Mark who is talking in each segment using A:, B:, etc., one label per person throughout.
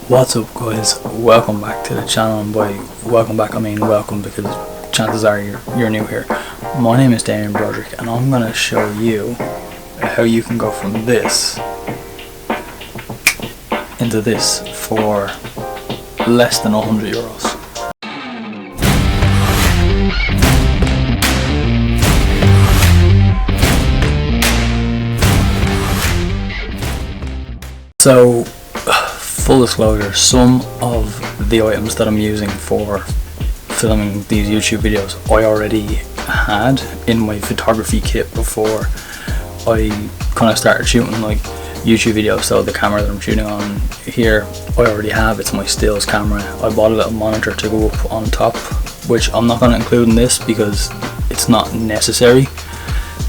A: What's up guys, welcome back to the channel, and by welcome back I mean welcome because chances are you're new here. My name is Damien Broderick and I'm going to show you how you can go from this into this for less than €100. So full disclosure, some of the items that I'm using for filming these YouTube videos I already had in my photography kit before I kind of started shooting like YouTube videos. So the camera that I'm shooting on here I already have, it's my stills camera. I bought a little monitor to go up on top, which I'm not going to include in this because it's not necessary,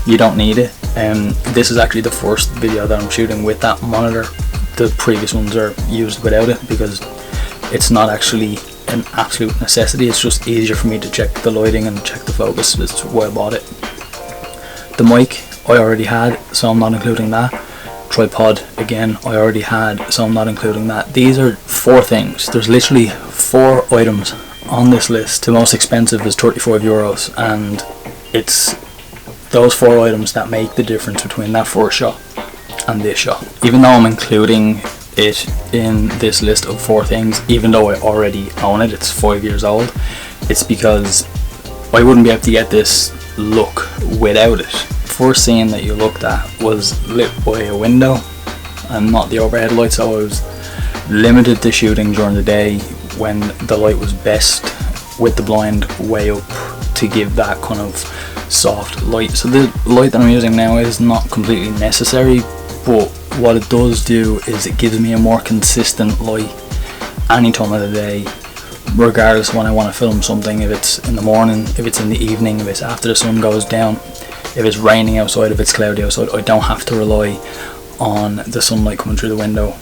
A: you don't need it. And this is actually the first video that I'm shooting with that monitor. The previous ones are used without it because it's not actually an absolute necessity, it's just easier for me to check the lighting and check the focus. That's why I bought it. The mic I already had, so I'm not including that. Tripod again I already had, so I'm not including that. These are 4 things. There's literally 4 items on this list. The most expensive is €35 and it's those 4 items that make the difference between that first shot and this shot. Even though I'm including it in this list of 4 things, even though I already own it, it's 5 years old, it's because I wouldn't be able to get this look without it. First scene that you looked at was lit by a window and not the overhead light, so I was limited to shooting during the day when the light was best with the blind way up to give that kind of soft light. So the light that I'm using now is not completely necessary, but what it does do is it gives me a more consistent light any time of the day, regardless when I want to film something. If it's in the morning, if it's in the evening, if it's after the sun goes down, if it's raining outside, if it's cloudy outside, I don't have to rely on the sunlight coming through the window.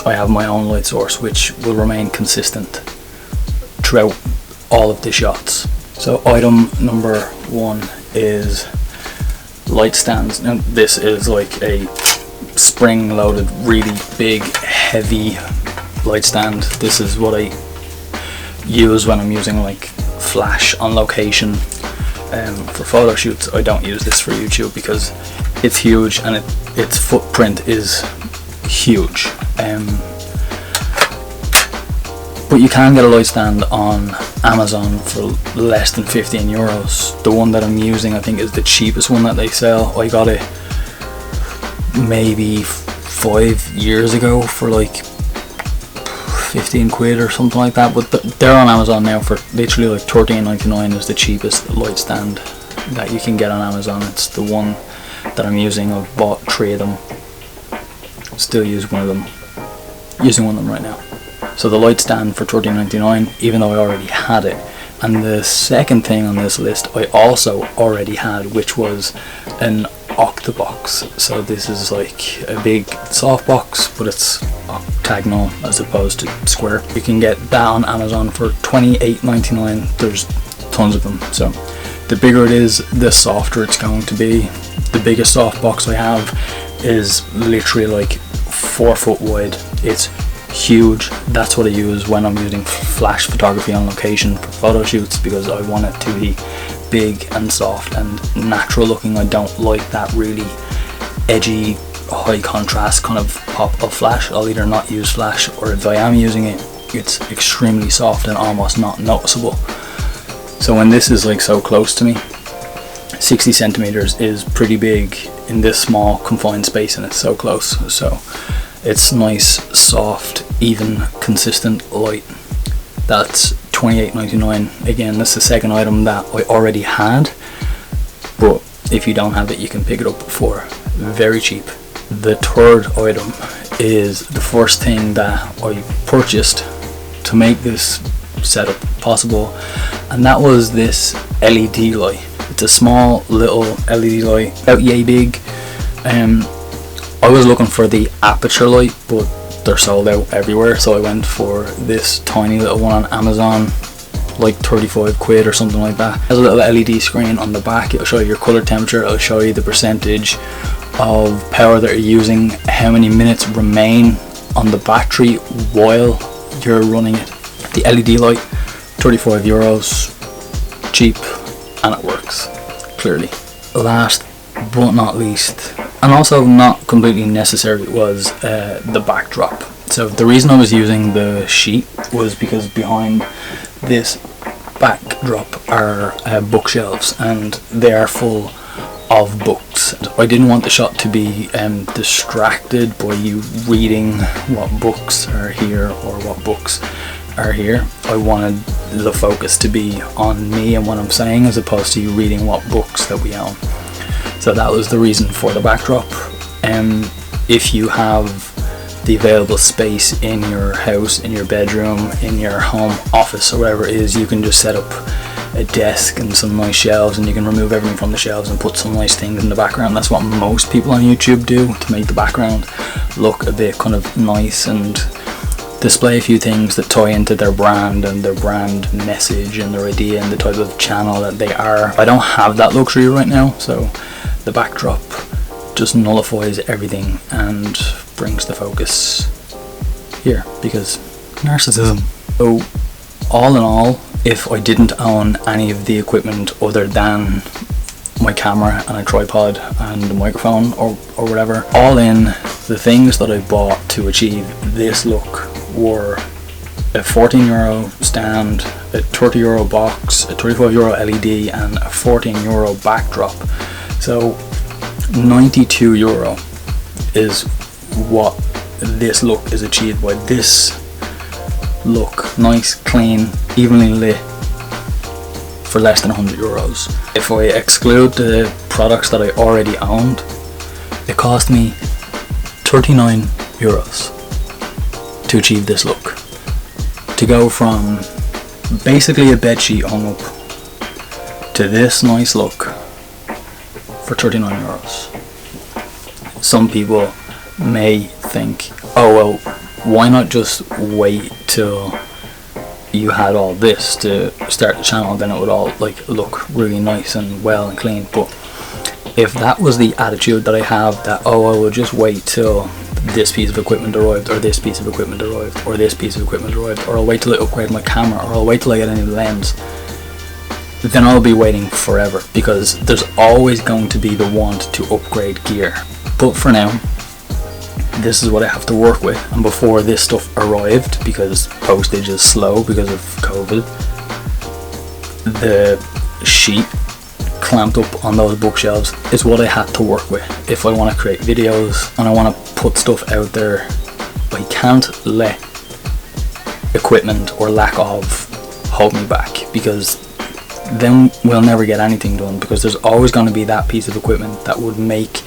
A: I have my own light source which will remain consistent throughout all of the shots. So item number 1 is light stands. Now this is like a spring loaded really big heavy light stand. This is what I use when I'm using like flash on location for photo shoots. I don't use this for YouTube because it's huge and its footprint is huge. But you can get a light stand on Amazon for less than €15. The one that I'm using I think is the cheapest one that they sell. I got it maybe 5 years ago for like 15 quid or something like that, but they're on Amazon now for literally like $13.99 is the cheapest light stand that you can get on Amazon. It's the one that I'm using. I've bought 3 of them, still using one of them right now. So the light stand for $13.99 even though I already had it. And the second thing on this list I also already had, which was an Octabox. So this is like a big softbox, but it's octagonal as opposed to square. You can get that on Amazon for $28.99. There's tons of them. So the bigger it is, the softer it's going to be. The biggest softbox I have is literally like 4 foot wide. It's huge. That's what I use when I'm using flash photography on location for photo shoots because I want it to be big and soft and natural looking. I don't like that really edgy high contrast kind of pop of flash. I'll either not use flash, or if I am using it, it's extremely soft and almost not noticeable. So when this is like so close to me, 60 centimeters is pretty big in this small confined space and it's so close. So it's nice, soft, even, consistent light. That's $28.99. Again, that's the second item that I already had, but if you don't have it you can pick it up for very cheap. The third item is the first thing that I purchased to make this setup possible, and that was this LED light. It's a small little LED light, about yay big. I was looking for the aperture light, but they're sold out everywhere, so I went for this tiny little one on Amazon, like 35 quid or something like that. It has a little LED screen on the back. It'll show you your color temperature, it'll show you the percentage of power that you're using, how many minutes remain on the battery while you're running it. The LED light, 35 euros, cheap, and it works, clearly. Last but not least, and also not completely necessary, was the backdrop. So the reason I was using the sheet was because behind this backdrop are bookshelves, and they are full of books. I didn't want the shot to be distracted by you reading what books are here or what books are here. I wanted the focus to be on me and what I'm saying, as opposed to you reading what books that we own. So that was the reason for the backdrop. If you have the available space in your house, in your bedroom, in your home office, or whatever it is, you can just set up a desk and some nice shelves, and you can remove everything from the shelves and put some nice things in the background. That's what most people on YouTube do, to make the background look a bit kind of nice and display a few things that tie into their brand and their brand message and their idea and the type of channel that they are. I don't have that luxury right now, so the backdrop just nullifies everything and brings the focus here, because narcissism. So all in all, if I didn't own any of the equipment other than my camera and a tripod and a microphone or whatever, all in, the things that I bought to achieve this look were a 14 euro stand, a 30 euro box, a 35 euro LED, and a 14 euro backdrop. So 92 euro is what this look is achieved by. This look, nice, clean, evenly lit, for less than 100 euros. If I exclude the products that I already owned, it cost me 39 euros to achieve this look. To go from basically a bedsheet hung up to this nice look for 39 euros. Some people may think, oh well, why not just wait till you had all this to start the channel, then it would all like look really nice and well and clean. But if that was the attitude that I have, that oh, I will just wait till this piece of equipment arrived, or this piece of equipment arrived, or this piece of equipment arrived, or I'll wait till I upgrade my camera, or I'll wait till I get a new lens, then I'll be waiting forever, because there's always going to be the want to upgrade gear. But for now, this is what I have to work with. And before this stuff arrived, because postage is slow because of COVID, the sheet clamped up on those bookshelves is what I had to work with. If I want to create videos and I want to put stuff out there, I can't let equipment or lack of hold me back, because then we'll never get anything done, because there's always going to be that piece of equipment that would make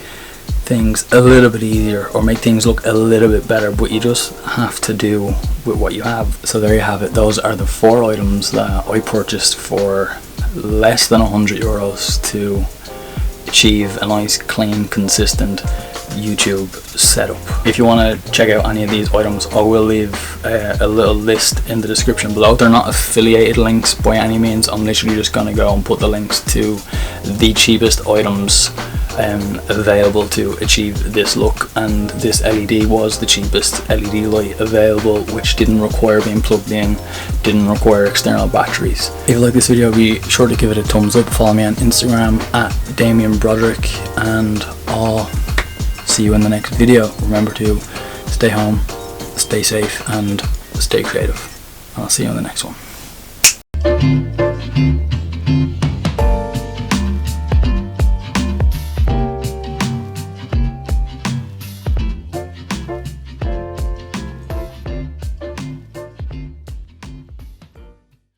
A: things a little bit easier or make things look a little bit better, but you just have to do with what you have. So there you have it. Those are the 4 items that I purchased for less than 100 euros to achieve a nice, clean, consistent YouTube setup. If you want to check out any of these items, I will leave a little list in the description below. They're not affiliated links by any means. I'm literally just going to go and put the links to the cheapest items available to achieve this look, and this LED was the cheapest LED light available, which didn't require being plugged in, didn't require external batteries. If you like this video, be sure to give it a thumbs up, follow me on Instagram at Damien Broderick, and I'll see you in the next video. Remember to stay home, stay safe, and stay creative. I'll see you in the next one.